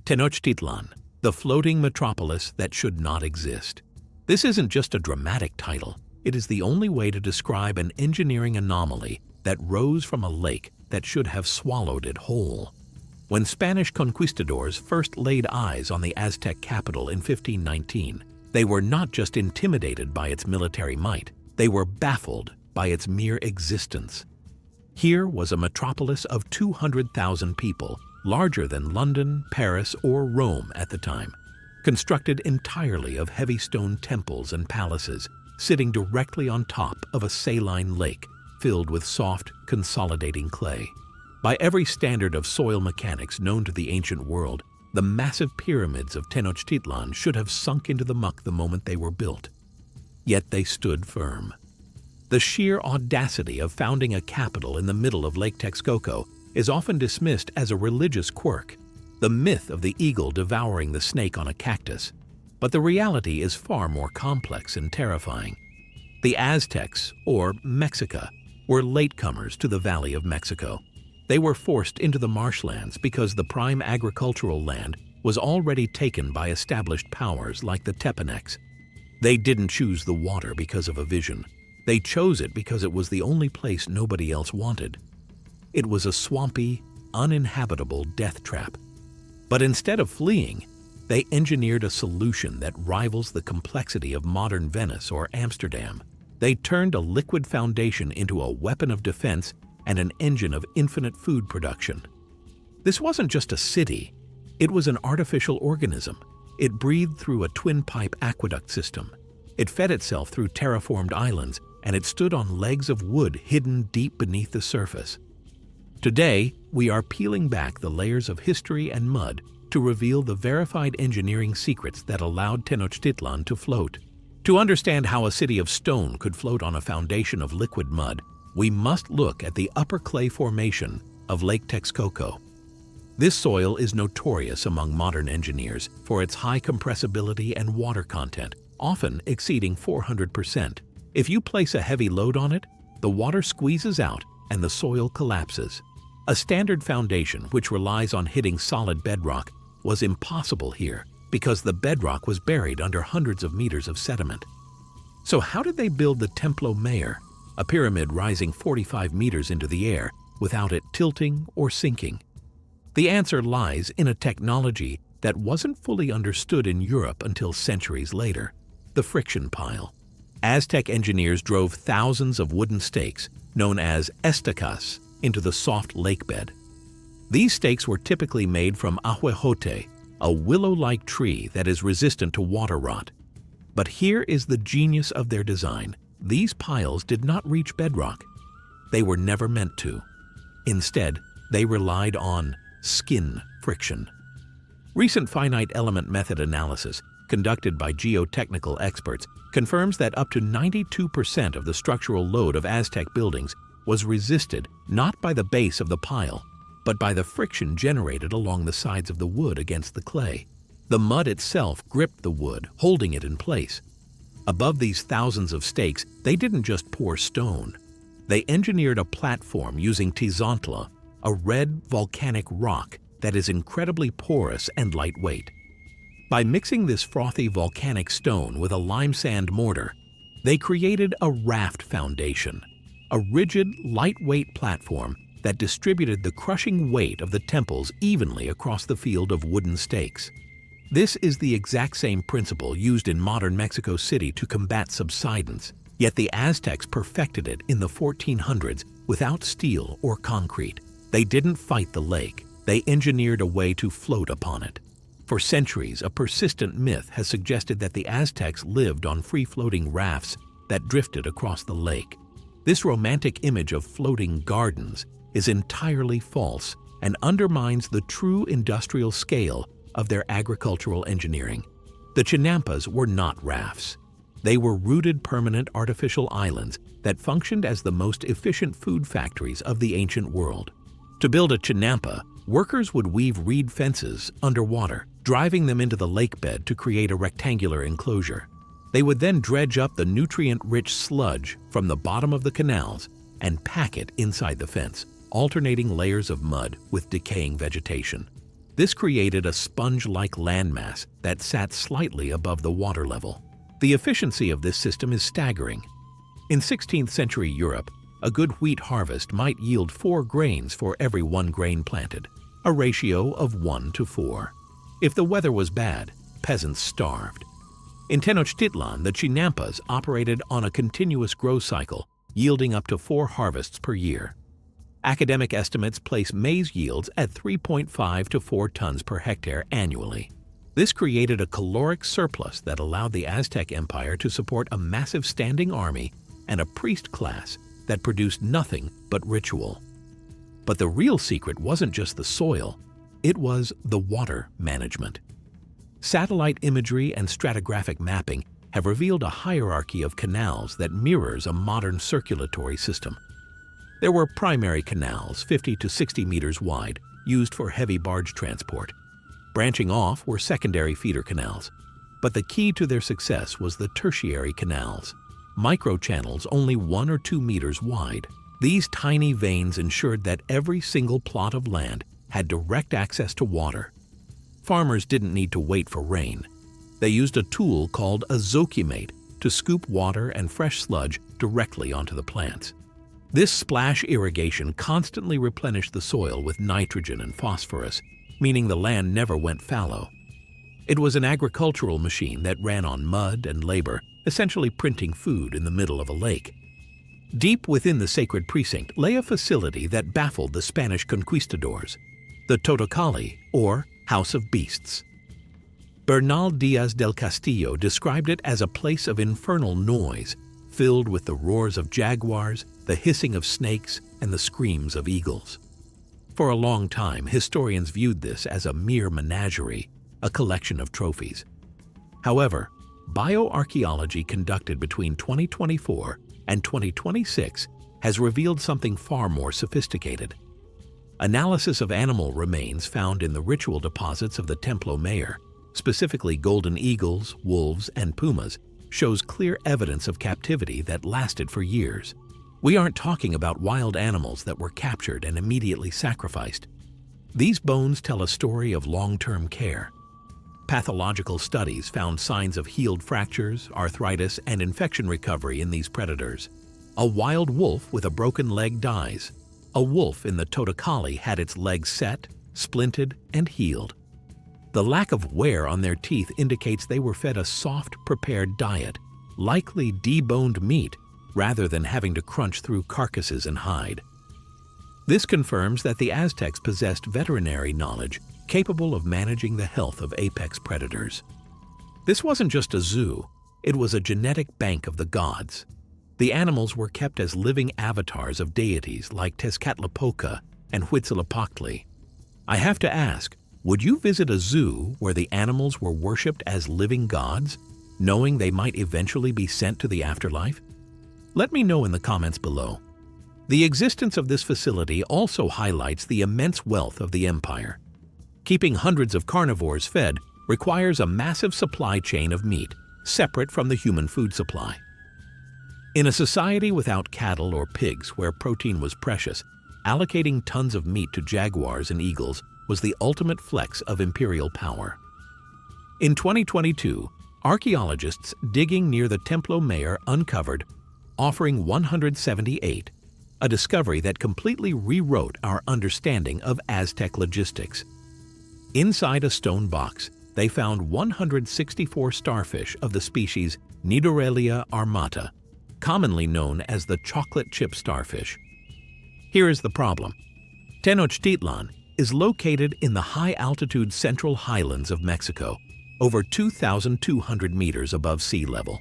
Tenochtitlan, the floating metropolis that should not exist. This isn't just a dramatic title, it is the only way to describe an engineering anomaly that rose from a lake that should have swallowed it whole. When Spanish conquistadors first laid eyes on the Aztec capital in 1519, they were not just intimidated by its military might, they were baffled by its mere existence. Here was a metropolis of 200,000 people, larger than London, Paris, or Rome at the time, constructed entirely of heavy stone temples and palaces, sitting directly on top of a saline lake filled with soft, consolidating clay. By every standard of soil mechanics known to the ancient world, the massive pyramids of Tenochtitlan should have sunk into the muck the moment they were built. Yet they stood firm. The sheer audacity of founding a capital in the middle of Lake Texcoco is often dismissed as a religious quirk, the myth of the eagle devouring the snake on a cactus. But the reality is far more complex and terrifying. The Aztecs, or Mexica, were latecomers to the Valley of Mexico. They were forced into the marshlands because the prime agricultural land was already taken by established powers like the Tepanecs. They didn't choose the water because of a vision. They chose it because it was the only place nobody else wanted. It was a swampy, uninhabitable death trap. But instead of fleeing, they engineered a solution that rivals the complexity of modern Venice or Amsterdam. They turned a liquid foundation into a weapon of defense and an engine of infinite food production. This wasn't just a city, it was an artificial organism. It breathed through a twin-pipe aqueduct system. It fed itself through terraformed islands, and it stood on legs of wood hidden deep beneath the surface. Today, we are peeling back the layers of history and mud to reveal the verified engineering secrets that allowed Tenochtitlan to float. To understand how a city of stone could float on a foundation of liquid mud, we must look at the upper clay formation of Lake Texcoco. This soil is notorious among modern engineers for its high compressibility and water content, often exceeding 400%. If you place a heavy load on it, the water squeezes out and the soil collapses. A standard foundation which relies on hitting solid bedrock was impossible here because the bedrock was buried under hundreds of meters of sediment. So how did they build the Templo Mayor, a pyramid rising 45 meters into the air without it tilting or sinking? The answer lies in a technology that wasn't fully understood in Europe until centuries later: the friction pile. Aztec engineers drove thousands of wooden stakes, known as estacas, into the soft lake bed. These stakes were typically made from Ahuizotl, a willow-like tree that is resistant to water rot. But here is the genius of their design. These piles did not reach bedrock. They were never meant to. Instead, they relied on skin friction. Recent finite element method analysis, conducted by geotechnical experts, confirms that up to 92% of the structural load of Aztec buildings was resisted not by the base of the pile, but by the friction generated along the sides of the wood against the clay. The mud itself gripped the wood, holding it in place. Above these thousands of stakes, they didn't just pour stone. They engineered a platform using tizantla, a red volcanic rock that is incredibly porous and lightweight. By mixing this frothy volcanic stone with a limesand mortar, they created a raft foundation, a rigid, lightweight platform that distributed the crushing weight of the temples evenly across the field of wooden stakes. This is the exact same principle used in modern Mexico City to combat subsidence, yet the Aztecs perfected it in the 1400s without steel or concrete. They didn't fight the lake, they engineered a way to float upon it. For centuries, a persistent myth has suggested that the Aztecs lived on free-floating rafts that drifted across the lake. This romantic image of floating gardens is entirely false and undermines the true industrial scale of their agricultural engineering. The chinampas were not rafts. They were rooted permanent artificial islands that functioned as the most efficient food factories of the ancient world. To build a chinampa, workers would weave reed fences underwater, driving them into the lake bed to create a rectangular enclosure. They would then dredge up the nutrient-rich sludge from the bottom of the canals and pack it inside the fence, alternating layers of mud with decaying vegetation. This created a sponge-like landmass that sat slightly above the water level. The efficiency of this system is staggering. In 16th century Europe, a good wheat harvest might yield 4 grains for every 1 grain planted, a ratio of 1 to 4. If the weather was bad, peasants starved. In Tenochtitlan, the chinampas operated on a continuous growth cycle, yielding up to 4 harvests per year. Academic estimates place maize yields at 3.5 to 4 tons per hectare annually. This created a caloric surplus that allowed the Aztec Empire to support a massive standing army and a priest class that produced nothing but ritual. But the real secret wasn't just the soil, it was the water management. Satellite imagery and stratigraphic mapping have revealed a hierarchy of canals that mirrors a modern circulatory system. There were primary canals, 50 to 60 meters wide, used for heavy barge transport. Branching off were secondary feeder canals. But the key to their success was the tertiary canals, microchannels only 1 or 2 meters wide. These tiny veins ensured that every single plot of land had direct access to water. Farmers didn't need to wait for rain. They used a tool called a zokimate to scoop water and fresh sludge directly onto the plants. This splash irrigation constantly replenished the soil with nitrogen and phosphorus, meaning the land never went fallow. It was an agricultural machine that ran on mud and labor, essentially printing food in the middle of a lake. Deep within the sacred precinct lay a facility that baffled the Spanish conquistadors, the Totocalli, or House of Beasts. Bernal Diaz del Castillo described it as a place of infernal noise, filled with the roars of jaguars, the hissing of snakes, and the screams of eagles. For a long time, historians viewed this as a mere menagerie, a collection of trophies. However, bioarchaeology conducted between 2024 and 2026 has revealed something far more sophisticated. Analysis of animal remains found in the ritual deposits of the Templo Mayor, specifically golden eagles, wolves, and pumas, shows clear evidence of captivity that lasted for years. We aren't talking about wild animals that were captured and immediately sacrificed. These bones tell a story of long-term care. Pathological studies found signs of healed fractures, arthritis, and infection recovery in these predators. A wild wolf with a broken leg dies. A wolf in the Totocalli had its legs set, splinted, and healed. The lack of wear on their teeth indicates they were fed a soft, prepared diet, likely deboned meat, rather than having to crunch through carcasses and hide. This confirms that the Aztecs possessed veterinary knowledge capable of managing the health of apex predators. This wasn't just a zoo, it was a genetic bank of the gods. The animals were kept as living avatars of deities like Tezcatlipoca and Huitzilopochtli. I have to ask, would you visit a zoo where the animals were worshipped as living gods, knowing they might eventually be sent to the afterlife? Let me know in the comments below. The existence of this facility also highlights the immense wealth of the empire. Keeping hundreds of carnivores fed requires a massive supply chain of meat, separate from the human food supply. In a society without cattle or pigs where protein was precious, allocating tons of meat to jaguars and eagles was the ultimate flex of imperial power. In 2022, archaeologists digging near the Templo Mayor uncovered Offering 178, a discovery that completely rewrote our understanding of Aztec logistics. Inside a stone box, they found 164 starfish of the species Nidorelia armata, commonly known as the chocolate chip starfish. Here is the problem. Tenochtitlan is located in the high-altitude central highlands of Mexico, over 2,200 meters above sea level.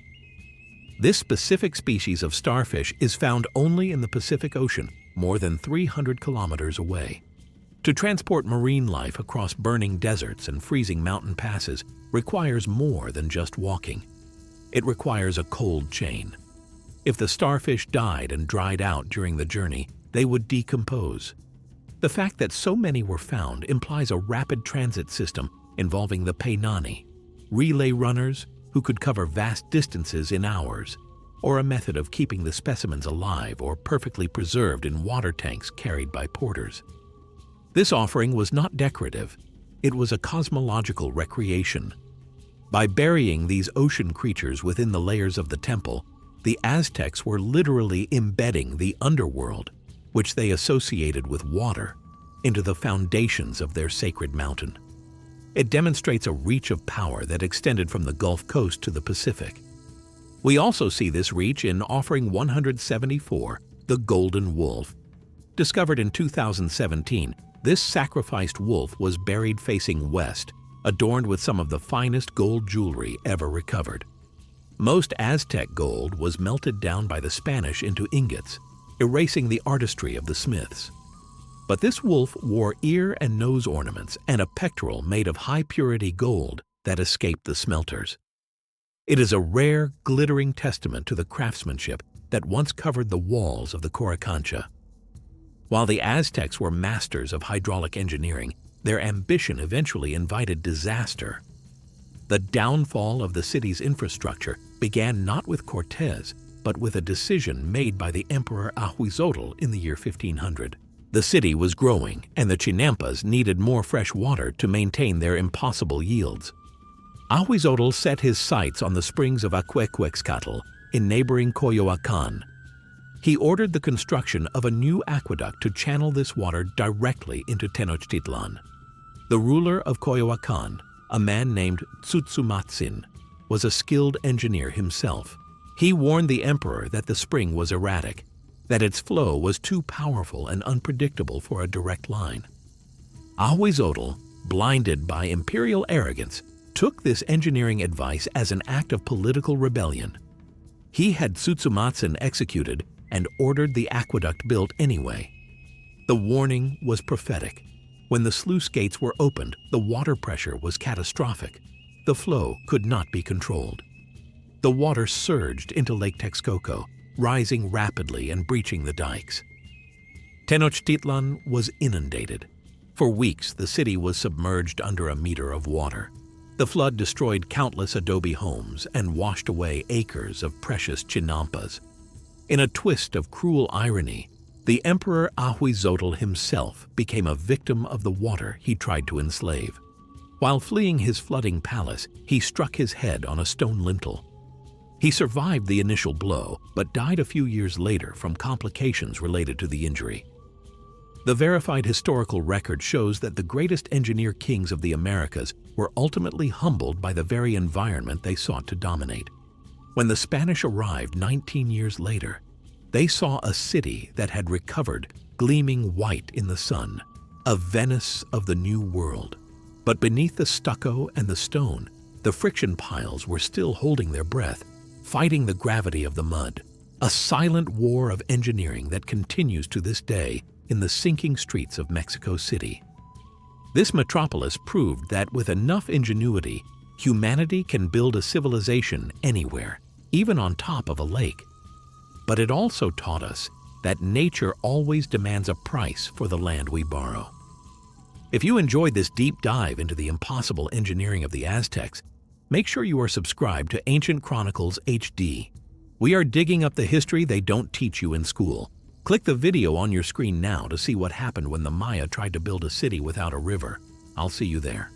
This specific species of starfish is found only in the Pacific Ocean, more than 300 kilometers away. To transport marine life across burning deserts and freezing mountain passes requires more than just walking. It requires a cold chain. If the starfish died and dried out during the journey, they would decompose. The fact that so many were found implies a rapid transit system involving the Painani, relay runners who could cover vast distances in hours, or a method of keeping the specimens alive or perfectly preserved in water tanks carried by porters. This offering was not decorative. it was a cosmological recreation. By burying these ocean creatures within the layers of the temple, the Aztecs were literally embedding the underworld, which they associated with water, into the foundations of their sacred mountain. It demonstrates a reach of power that extended from the Gulf Coast to the Pacific. We also see this reach in Offering 174, the Golden Wolf. Discovered in 2017, this sacrificed wolf was buried facing west, adorned with some of the finest gold jewelry ever recovered. Most Aztec gold was melted down by the Spanish into ingots, erasing the artistry of the smiths. But this wolf wore ear and nose ornaments and a pectoral made of high-purity gold that escaped the smelters. It is a rare, glittering testament to the craftsmanship that once covered the walls of the Coricancha. While the Aztecs were masters of hydraulic engineering, their ambition eventually invited disaster. The downfall of the city's infrastructure began not with Cortés, but with a decision made by the Emperor Ahuizotl in the year 1500. The city was growing, and the chinampas needed more fresh water to maintain their impossible yields. Ahuizotl set his sights on the springs of Aqueduct in neighboring Coyoacan. He ordered the construction of a new aqueduct to channel this water directly into Tenochtitlan. The ruler of Coyoacan, a man named Tzutzumatzin, was a skilled engineer himself. He warned the emperor that the spring was erratic, that its flow was too powerful and unpredictable for a direct line. Ahuizotl, blinded by imperial arrogance, took this engineering advice as an act of political rebellion. He had Tzutzumatzin executed and ordered the aqueduct built anyway. The warning was prophetic. When the sluice gates were opened, the water pressure was catastrophic. The flow could not be controlled. The water surged into Lake Texcoco, rising rapidly and breaching the dikes. Tenochtitlan was inundated. For weeks, the city was submerged under a meter of water. The flood destroyed countless adobe homes and washed away acres of precious chinampas. In a twist of cruel irony, the Emperor Ahuizotl himself became a victim of the water he tried to enslave. While fleeing his flooding palace, he struck his head on a stone lintel. He survived the initial blow, but died a few years later from complications related to the injury. The verified historical record shows that the greatest engineer kings of the Americas were ultimately humbled by the very environment they sought to dominate. When the Spanish arrived 19 years later, they saw a city that had recovered, gleaming white in the sun, a Venice of the New World. But beneath the stucco and the stone, the friction piles were still holding their breath, fighting the gravity of the mud, a silent war of engineering that continues to this day in the sinking streets of Mexico City. This metropolis proved that with enough ingenuity, humanity can build a civilization anywhere, even on top of a lake. But it also taught us that nature always demands a price for the land we borrow. If you enjoyed this deep dive into the impossible engineering of the Aztecs, make sure you are subscribed to Ancient Chronicles HD. We are digging up the history they don't teach you in school. Click the video on your screen now to see what happened when the Maya tried to build a city without a river. I'll see you there.